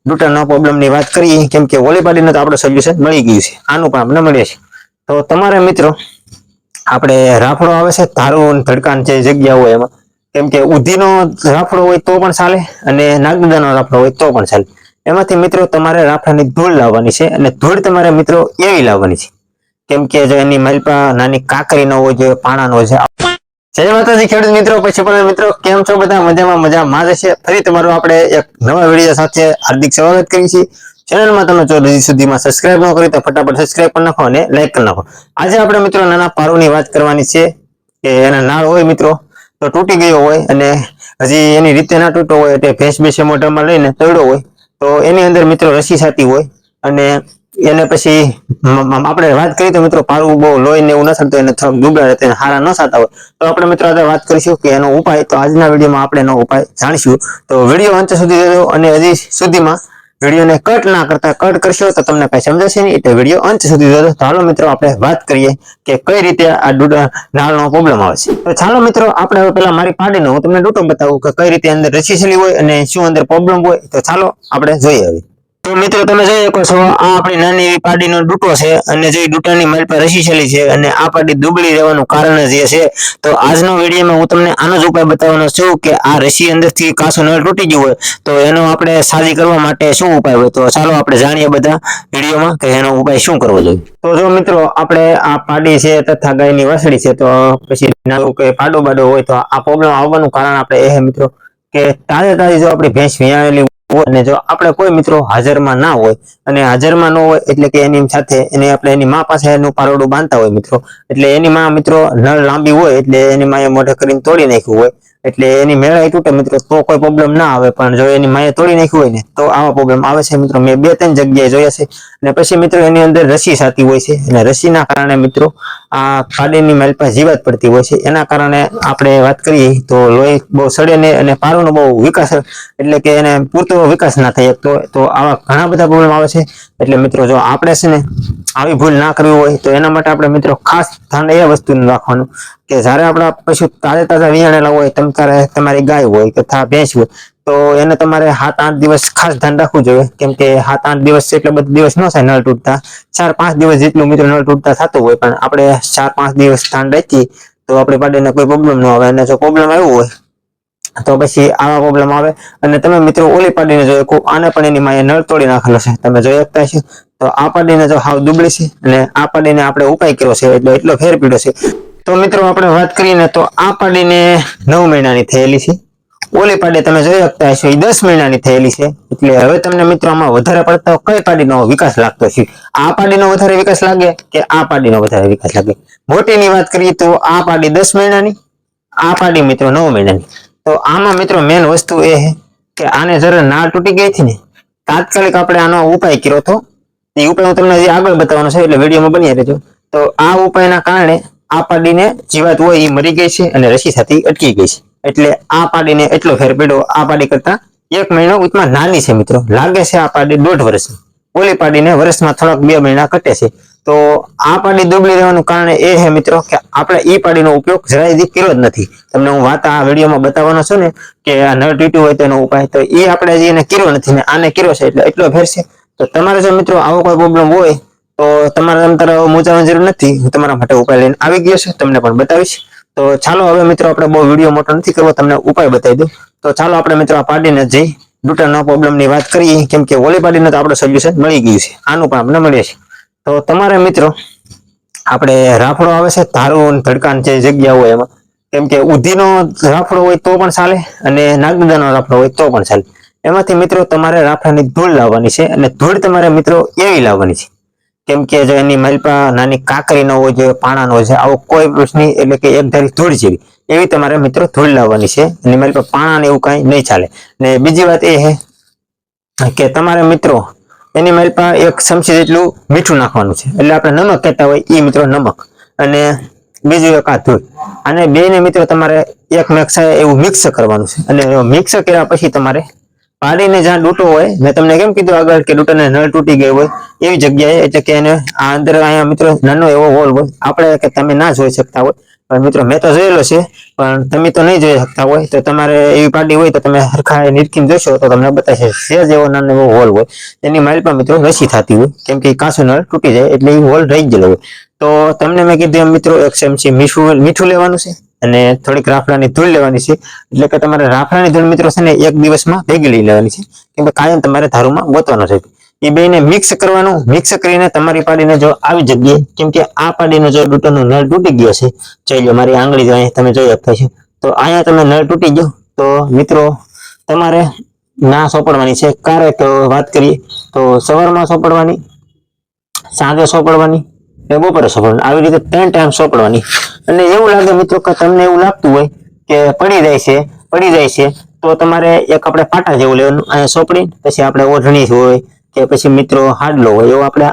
ડૂટાના પ્રોબ્લેમની વાત કરીએ, કેમ કે ઓલી પાડીને તો આપણે સોલ્યુશન મળી ગયું છે, આનું પણ આપણે મળે છે. તો તમારે મિત્રો આપણે રાફડો આવે છે, ધારું ધડકાન જે જગ્યા હોય એમાં, કેમ કે ઉધીનો રાફડો હોય તો પણ ચાલે અને નાગદાનો રાફડો હોય તો પણ ચાલે. એમાંથી મિત્રો તમારે રાફડાની ધૂળ લાવવાની છે, અને ધૂળ તમારે મિત્રો એવી લાવવાની છે કેમ કે જો એની માલપા નાની કાકરી ન હોય જોઈએ, પાણા ન હોય છે. જય માતાજી ખેડૂત મિત્રો, પછી પણ મિત્રો કેમ છો બધા? મજામાં જ છે. ફરી તમારું આપણે એક નવા વિડીયો સાથે હાર્દિક સ્વાગત કરીએ છીએ. ચેનલમાં તમે જો હજી સુધીમાં સબસ્ક્રાઇબ ન કરી તો ફટાફટ સબસ્ક્રાઇબ કરી નાખો અને લાઈક કરી નાખો. આજે આપણે મિત્રો નાના પારુની વાત કરવાની છે કે એના નાળ હોય મિત્રો તો તૂટી ગયો હોય અને હજી એની રીતે ના તૂટો હોય એટલે ભેંસ બેસે મોઢામાં લઈને તોડ્યો હોય તો એની અંદર મિત્રો રસી સાતી હોય અને એને પછી આપણે વાત કરીએ તો મિત્રો પારું બહુ લોહી ને એવું ન થતું, એને થોડુંક દુબળા રહેતા હારા ન થતા હોય તો આપણે મિત્રો આજે વાત કરીશું કે એનો ઉપાય. તો આજના વિડીયોમાં આપણે એનો ઉપાય જાણીશું. તો વિડીયો અંત સુધી જોજો અને હજી સુધીમાં વિડીયોને કટ ના કરતા, કટ કરશો તો તમને કઈ સમજાશે નહીં, એટલે વિડીયો અંત સુધી જોજો. તો હાલો મિત્રો આપણે વાત કરીએ કે કઈ રીતે આ નાળનો પ્રોબ્લેમ આવે છે. તો ચાલો મિત્રો આપણે હવે પેલા મારી પાડીનો હું તમને ડૂટો બતાવું કે કઈ રીતે અંદર રસી છેલી હોય અને શું અંદર પ્રોબ્લેમ હોય. તો ચાલો આપણે જોઈએ હવે. તો મિત્રો તમે જોઈ શકો છો, આ આપણી નાની એવી પાડીનો ડૂટો છે અને જે ડૂટાની મારી પર રસી છેલી છે અને આ પાડી દુબળી રહેવાનું કારણ જ એ છે. તો આજનો વિડીયોમાં હું તમને આનો જ ઉપાય બતાવવાનો છું કે આ રસી અંદરથી કાચું નળ તૂટી ગયું હોય તો એનો આપણે સાજી કરવા માટે શું ઉપાય હોય. તો ચાલો આપણે જાણીએ બધા વિડીયોમાં કે એનો ઉપાય શું કરવો જોઈએ. તો જો મિત્રો આપણે આ પાડી છે તથા ગાયની વાછડી છે, તો પછી નાનું કે પાડો બાડો હોય તો આ પ્રોબ્લેમ આવવાનું કારણ આપણે એ મિત્રો કે તાજે જો આપણી ભેંસ વિયાણેલી હોય અને જો આપણે કોઈ મિત્રો હાજરમાં ના હોય અને હાજરમાં ન હોય એટલે કે એની સાથે એને આપણે એની મા પાસે એનું પારોડું બાંધતા હોય મિત્રો, એટલે એની માં મિત્રો નળ લાંબી હોય એટલે એની માએ મોઢે કરીને તોડી નાખ્યું હોય એટલે એની મેળાઈ તૂટે મિત્રો તો કોઈ પ્રોબ્લેમ ના આવે, પણ જો એની માએ તોડી નાખ્યું હોય ને તો આવા પ્રોબ્લેમ આવે છે મિત્રો. મેં 2-3 જગ્યાએ જોયા છે. અને પછી મિત્રો એની અંદર રસી સાતી હોય છે અને રસીના કારણે મિત્રો આ પાડીની માલપા જીવાત પડતી હોય છે. એના કારણે આપણે વાત કરીએ તો લોહી બહુ સડે ને અને પારોનો બહુ વિકાસ એટલે કે એને પૂરતો વિકાસ ના થઈ શકતો હોય, તો આવા ઘણા બધા પ્રોબ્લેમ આવે છે. એટલે મિત્રો જો આપણે છે ને આવી ભૂલ ના કરવી હોય તો એના માટે આપણે મિત્રો ખાસ ધ્યાન એ વસ્તુનું રાખવાનું કે જ્યારે આપણા પશુ તાજા વિયાણેલા હોય, તમારી ગાય હોય તથા ભેંસ હોય તો એને તમારે 7-8 દિવસ ખાસ ધ્યાન રાખવું જોઈએ, કેમ કે 7-8 દિવસ એટલે બધા દિવસ ન થાય નળ તૂટતા, 4-5 દિવસ જેટલું મિત્રો નળ તૂટતા થતું હોય, પણ આપણે 4-5 દિવસ ધ્યાન રાખીએ તો આપણે પાડીને કોઈ પ્રોબ્લેમ ન આવે. અને જો પ્રોબ્લેમ આવ્યો હોય તો પછી આવા પ્રોબ્લેમ આવે. અને તમે મિત્રો ઓલી પાડીને જોયો, આને પણ એની માએ નળ તોડી નાખેલો છે, તમે જોઈ શકતા હશો. તો આ પાડીને જો હાવ દુબળી છે અને આ પાડીને આપણે ઉપાય કર્યો છે એટલે એટલો ફેર પીડ્યો છે. તો મિત્રો આપણે વાત કરીએ ને તો આ પાડીને 9 મહિનાની થયેલી છે, ઓલી પાડી તમે જોઈ શકતા હશો એ 10 મહિનાની થયેલી છે. એટલે હવે તમને મિત્રો આમાં વધારે પડતો કઈ પાડીનો વિકાસ લાગતો છે? આ પાડીનો વધારે વિકાસ લાગે કે આ પાડીનો વધારે વિકાસ લાગે? મોટીની વાત કરીએ તો આ પાડી 10 મહિનાની, આ પાડી મિત્રો 9 મહિનાની. તો આમાં મિત્રો મેન વસ્તુ એ છે કે આને જરા નાળ તૂટી ગઈ હતી ને તાત્કાલિક આપણે આનો ઉપાય કર્યો હતો. એ ઉપાય હું તમને હજી આગળ બતાવવાનો છે એટલે વિડીયોમાં બન્યા રહેજો. તો આ ઉપાયના કારણે આ પાડીને જીવાત હોય એ મરી ગઈ છે અને રસી સાથે અટકી ગઈ છે. એટલે આ પાડીને એટલો ફેર પડ્યો આ પાડી કરતા 1 મહિનો ઉતમાં નાની છે મિત્રો. લાગે છે આ પાડી 1.5 વર્ષની, ઓલી પાડીને વર્ષમાં થોડાક 2 મહિના ઘટે છે. તો આ પાડી દુબળી રહેવાનું કારણ એ છે મિત્રો કે આપણે ઈ પાડીનો ઉપયોગ જરાય કર્યો જ નથી. તમને હું વાત આ વિડીયોમાં બતાવવાનો છું ને કે આ નળ તૂટ્યું હોય તેનો ઉપાય, તો એ આપણે હજી એને કર્યો નથી ને આને કર્યો છે એટલે એટલો ફેર છે. તો તમારે જો મિત્રો આવો કોઈ પ્રોબ્લેમ હોય તો તમારે મૂંઝાવાની જરૂર નથી, હું તમારા માટે ઉપાય લઈને આવી ગયો છું, તમને પણ બતાવીશ. તો ચાલો હવે મિત્રો આપણે બહુ વિડીયો મોટો નથી કરવો, તમને ઉપાય બતાવી દઉં. તો ચાલો આપણે મિત્રો આ પાડીને જઈ ડૂટાના પ્રોબ્લેમની વાત કરીએ, કેમ કે ઓલી પાડીને તો આપણે સોલ્યુશન મળી ગયું છે, આનું પણ આપણે મળે છે. તો તમારે મિત્રો આપણે રાફડો આવે છે, ધારું ધડકાન જે જગ્યા હોય એમાં, કેમ કે ઉધીનો રાફડો હોય તો પણ ચાલે અને નાગદાનો રાફડો હોય તો પણ ચાલે. એમાંથી મિત્રો તમારે રાફડાની ધૂળ લાવવાની છે અને ધૂળ તમારે મિત્રો એવી લાવવાની છે કેમ કે જો એની માલપા નાની કાકરી ન હોય જોઈએ, પાણા ન હોય છે, આવો કોઈ પ્રશ્ન એટલે કે એક ધારી ધૂળ જેવી એવી તમારે મિત્રો ધૂળ લાવવાની છે. અને માલપા પાણા ને એવું કઈ નહીં ચાલે. ને બીજી વાત એ છે કે તમારે મિત્રો એની માલપા 1 ચમચી જેટલું મીઠું નાખવાનું છે, એટલે આપણે નમક કહેતા હોય એ મિત્રો નમક, અને બીજું એક આ ધૂળ. અને બે ને મિત્રો તમારે એક એવું મિક્સ કરવાનું છે. અને મિક્સ કર્યા પછી તમારે પાડીને જ્યાં ડૂટો હોય, મેં તમને કેમ કીધું આગળ કે ડૂટાને નળ તૂટી ગઈ હોય એવી જગ્યાએ, એટલે કે એને આ અંદર અહીંયા મિત્રો નાનો એવો હોલ હોય, આપણે કે તમે ના જોઈ શકતા હોય પણ મિત્રો મેં તો જોયેલો છે, પણ તમે તો નહીં જોઈ શકતા હોય. તો તમારે એવી પાડી હોય તો તમે હરખા નીરખીને જોશો તો તમને બતાવશે. સેજ એવો નાનો એવો હોલ હોય, એની માઇલ પર મિત્રો રસી થતી હોય, કેમ કે કાચો નળ તૂટી જાય એટલે એ હોલ રહી ગયેલો હોય. તો તમને મેં કીધું એમ મિત્રો 1 ચમચી મીઠું લેવાનું છે અને થોડીક રાફડાની ધૂળ લેવાની છે. એટલે કે તમારે રાફડાની ધૂળ મિત્રો છે ને 1 દિવસમાં ભેગી લઈ લેવાની છે, કેમ કે કાયમ તમારે ધારુમાં ગોતવાનો છે. એ બેને મિક્સ કરવાનું. મિક્સ કરીને તમારી પાડીને જો આવી જગ્યાએ, કેમ કે આ પાડીનો જો ડૂટરનો નળ તૂટી ગયો છે, જોઈ લો મારી આંગળી જો અહીંયા તમે જોઈ શકતા છો. તો અહીંયા તમે નળ તૂટી ગયો તો મિત્રો તમારે ના સોંપડવાની છે. ક્યારેક વાત કરીએ તો સવારમાં સોંપડવાની, સાંજે સોંપડવાની, બપોરે સોંપડવાની, આવી રીતે 3 ટાઈમ સોંપડવાની. અને એવું લાગે મિત્રો કે તમને એવું લાગતું હોય કે પડી જાય છે, તો તમારે એક આપણે પાટા જેવું લેવાનું, અહીંયા સોંપડી પછી આપણે ઓઢણી હોય કે પછી મિત્રો હાડલો હોય, એવો આપણે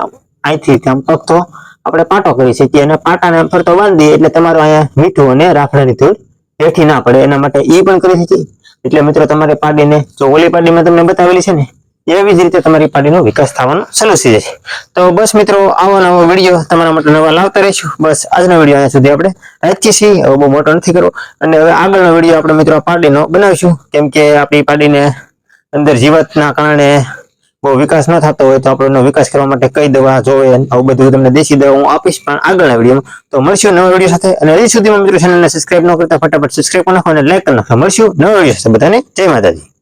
અહીંથી આમ પગતો આપણે પાટો કરી શકીએ અને પાટાને ફરતો બાંધી એટલે તમારું અહીંયા મીઠું અને રાફડાની ધૂળ બેઠી ના પડે, એના માટે એ પણ કરી શકીએ. એટલે મિત્રો તમારે પાડીને જો ઓલી પાડીમાં તમને બતાવેલી છે ને, એવી જ રીતે તમારી પાડીનો વિકાસ થવાનો ચાલુ થઈ જશે. તો બસ મિત્રો આવો નવો વિડીયો તમારા માટે નવા લાવતા રહીશું. બસ આજનો વિડીયો અહીંયા સુધી આપણે રાખીએ છીએ, હવે બહુ મોટો નથી કરવો. અને હવે આગળનો વિડીયો આપણે મિત્રો પાડીનો બનાવીશું, કેમ કે આપણી પાડીને અંદર જીવાતના કારણે બહુ વિકાસ ન થતો હોય તો આપણે એનો વિકાસ કરવા માટે કઈ દવા જોવે, આવું બધું તમને દેશી દવા હું આપીશ પણ આગળના વિડીયોમાં. તો મળશું નવા વિડીયો સાથે. અને હજી સુધીમાં મિત્રો ચેનલને સબસ્ક્રાઇબ ન કરતા ફટાફટ સબસ્ક્રાઇબ કરી નાખો અને લાઈક કરી નાખો. મળશું નવા વિડીયો સાથે. બધાને જય માતાજી.